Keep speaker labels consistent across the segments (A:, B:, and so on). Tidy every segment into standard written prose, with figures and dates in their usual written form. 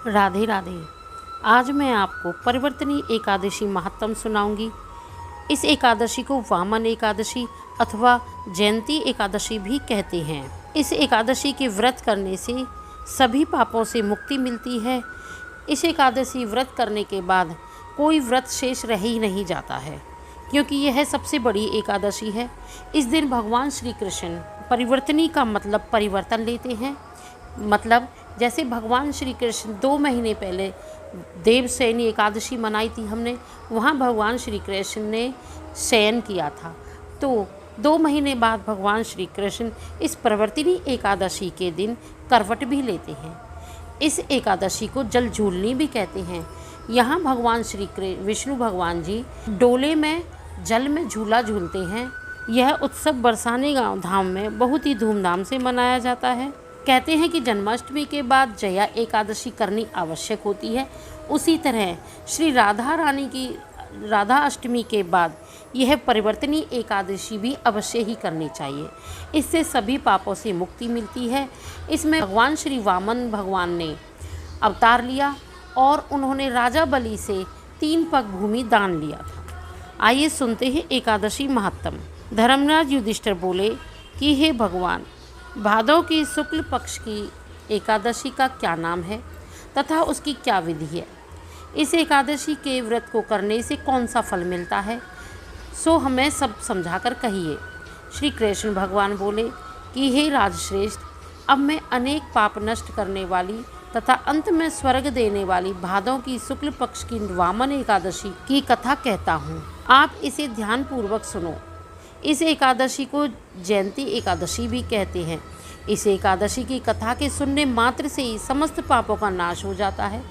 A: राधे राधे। आज मैं आपको परिवर्तनी एकादशी महात्म सुनाऊंगी। इस एकादशी को वामन एकादशी अथवा जयंती एकादशी भी कहते हैं। इस एकादशी के व्रत करने से सभी पापों से मुक्ति मिलती है। इस एकादशी व्रत करने के बाद कोई व्रत शेष रह ही नहीं जाता है, क्योंकि यह सबसे बड़ी एकादशी है। इस दिन भगवान श्री कृष्ण परिवर्तनी का मतलब परिवर्तन लेते हैं। मतलब जैसे भगवान श्री कृष्ण 2 महीने पहले देवशयनी एकादशी मनाई थी हमने, वहाँ भगवान श्री कृष्ण ने शयन किया था। तो 2 महीने बाद भगवान श्री कृष्ण इस परिवर्तनी एकादशी के दिन करवट भी लेते हैं। इस एकादशी को जल झूलनी भी कहते हैं। यहाँ भगवान श्री विष्णु भगवान जी डोले में जल में झूला झूलते हैं। यह उत्सव बरसाने गांव धाम में बहुत ही धूमधाम से मनाया जाता है। कहते हैं कि जन्माष्टमी के बाद जया एकादशी करनी आवश्यक होती है। उसी तरह श्री राधा रानी की राधा अष्टमी के बाद यह परिवर्तनी एकादशी भी अवश्य ही करनी चाहिए। इससे सभी पापों से मुक्ति मिलती है। इसमें भगवान श्री वामन भगवान ने अवतार लिया और उन्होंने राजा बलि से 3 पग भूमि दान लिया था। आइए सुनते हैं एकादशी महात्म। धर्मराज युधिष्ठिर बोले कि हे भगवान, भादव की शुक्ल पक्ष की एकादशी का क्या नाम है तथा उसकी क्या विधि है? इस एकादशी के व्रत को करने से कौन सा फल मिलता है, सो हमें सब समझाकर कहिए। श्री कृष्ण भगवान बोले कि हे राजश्रेष्ठ, अब मैं अनेक पाप नष्ट करने वाली तथा अंत में स्वर्ग देने वाली भादव की शुक्ल पक्ष की वामन एकादशी की कथा कहता हूँ। आप इसे ध्यान पूर्वक सुनो। इस एकादशी को जयंती एकादशी भी कहते हैं। इस एकादशी की कथा के सुनने मात्र से ही समस्त पापों का नाश हो जाता है।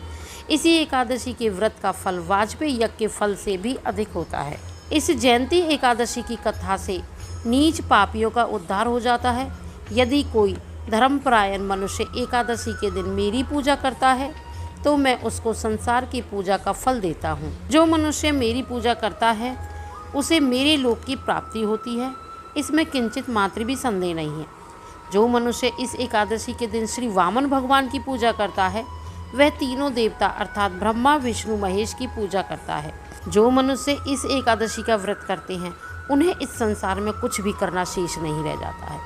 A: इसी एकादशी के व्रत का फल वाजपेयी यज्ञ के फल से भी अधिक होता है। इस जयंती एकादशी की कथा से नीच पापियों का उद्धार हो जाता है। यदि कोई धर्मपरायण मनुष्य एकादशी के दिन मेरी पूजा करता है तो मैं उसको संसार की पूजा का फल देता हूँ। जो मनुष्य मेरी पूजा करता है उसे मेरे लोक की प्राप्ति होती है। इसमें किंचित मात्र भी संदेह नहीं है। जो मनुष्य इस एकादशी के दिन श्री वामन भगवान की पूजा करता है वह तीनों देवता अर्थात ब्रह्मा विष्णु महेश की पूजा करता है। जो मनुष्य इस एकादशी का व्रत करते हैं उन्हें इस संसार में कुछ भी करना शेष नहीं रह जाता है।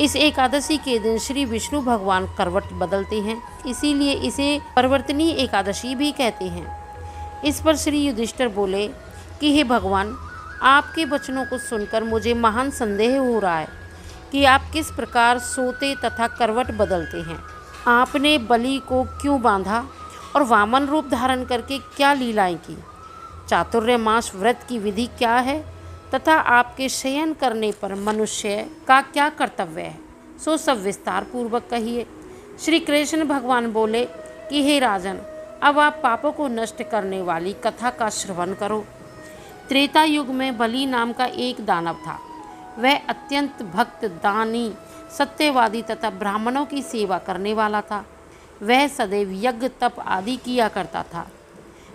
A: इस एकादशी के दिन श्री विष्णु भगवान करवट बदलते हैं, इसीलिए इसे परिवर्तनी एकादशी भी कहते हैं। इस पर श्री युधिष्ठिर बोले कि हे भगवान, आपके वचनों को सुनकर मुझे महान संदेह हो रहा है कि आप किस प्रकार सोते तथा करवट बदलते हैं। आपने बलि को क्यों बांधा और वामन रूप धारण करके क्या लीलाएं की? चातुर्मास व्रत की विधि क्या है तथा आपके शयन करने पर मनुष्य का क्या कर्तव्य है, सो सब विस्तार पूर्वक कहिए। श्री कृष्ण भगवान बोले कि हे राजन, अब आप पापों को नष्ट करने वाली कथा का श्रवण करो। त्रेता युग में बलि नाम का एक दानव था। वह अत्यंत भक्त, दानी, सत्यवादी तथा ब्राह्मणों की सेवा करने वाला था। वह सदैव यज्ञ तप आदि किया करता था।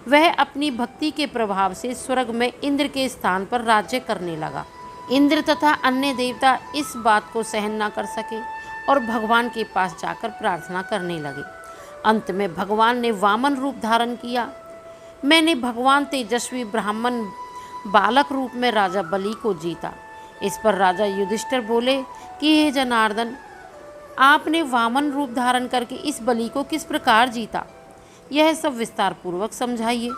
A: वह अपनी भक्ति के प्रभाव से स्वर्ग में इंद्र के स्थान पर राज्य करने लगा। इंद्र तथा अन्य देवता इस बात को सहन न कर सके और भगवान के पास जाकर प्रार्थना करने लगे। अंत में भगवान ने वामन रूप धारण किया। मैंने भगवान तेजस्वी ब्राह्मण बालक रूप में राजा बलि को जीता। इस पर राजा युधिष्ठिर बोले कि हे जनार्दन, आपने वामन रूप धारण करके इस बलि को किस प्रकार जीता, यह सब विस्तार पूर्वक समझाइए।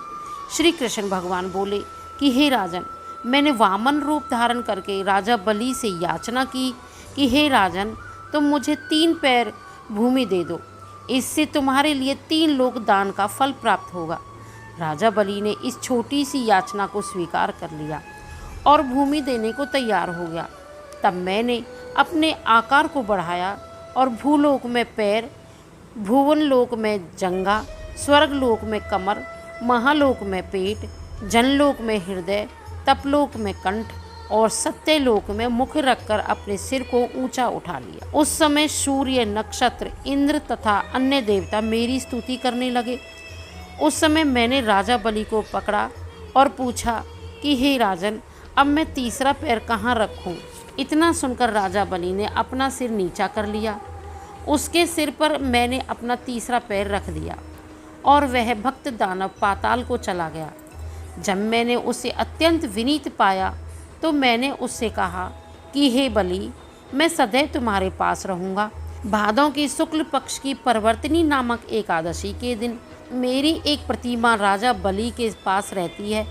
A: श्री कृष्ण भगवान बोले कि हे राजन, मैंने वामन रूप धारण करके राजा बलि से याचना की कि हे राजन, तुम मुझे 3 पैर भूमि दे दो, इससे तुम्हारे लिए 3 लोक दान का फल प्राप्त होगा। राजा बलि ने इस छोटी सी याचना को स्वीकार कर लिया और भूमि देने को तैयार हो गया। तब मैंने अपने आकार को बढ़ाया और भूलोक में पैर, भुवन लोक में जंघा, स्वर्गलोक में कमर, महालोक में पेट, जनलोक में हृदय, तपलोक में कंठ और सत्यलोक में मुख रखकर अपने सिर को ऊंचा उठा लिया। उस समय सूर्य, नक्षत्र, इंद्र तथा अन्य देवता मेरी स्तुति करने लगे। उस समय मैंने राजा बलि को पकड़ा और पूछा कि हे राजन, अब मैं तीसरा पैर कहाँ रखूं? इतना सुनकर राजा बलि ने अपना सिर नीचा कर लिया। उसके सिर पर मैंने अपना तीसरा पैर रख दिया। और वह भक्त दानव पाताल को चला गया। जब मैंने उसे अत्यंत विनीत पाया तो मैंने उससे कहा कि हे बलि, मैं सदैव तुम्हारे पास रहूँगा। भादों की शुक्ल पक्ष की परिवर्तनी नामक एकादशी के दिन मेरी एक प्रतिमा राजा बलि के पास रहती है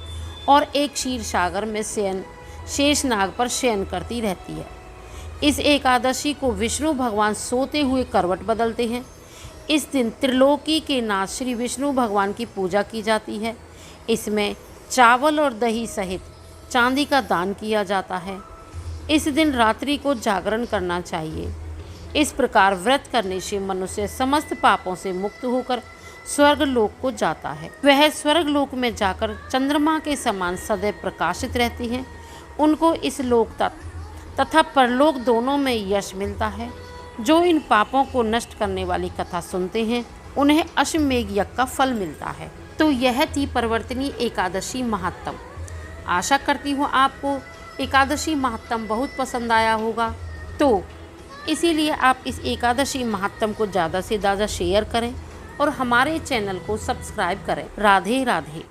A: और एक क्षीर सागर में शेषनाग पर शयन करती रहती है। इस एकादशी को विष्णु भगवान सोते हुए करवट बदलते हैं। इस दिन त्रिलोकी के नाथ श्री विष्णु भगवान की पूजा की जाती है। इसमें चावल और दही सहित चांदी का दान किया जाता है। इस दिन रात्रि को जागरण करना चाहिए। इस प्रकार व्रत करने से मनुष्य समस्त पापों से मुक्त होकर स्वर्ग लोक को जाता है। वह स्वर्ग लोक में जाकर चंद्रमा के समान सदैव प्रकाशित रहती हैं। उनको इस लोक तथा परलोक दोनों में यश मिलता है। जो इन पापों को नष्ट करने वाली कथा सुनते हैं उन्हें अश्वमेघ यज्ञ का फल मिलता है। तो यह थी परिवर्तनी एकादशी महात्म। आशा करती हूँ आपको एकादशी महात्म बहुत पसंद आया होगा। तो इसीलिए आप इस एकादशी महात्म को ज़्यादा से ज़्यादा शेयर करें और हमारे चैनल को सब्सक्राइब करें। राधे राधे।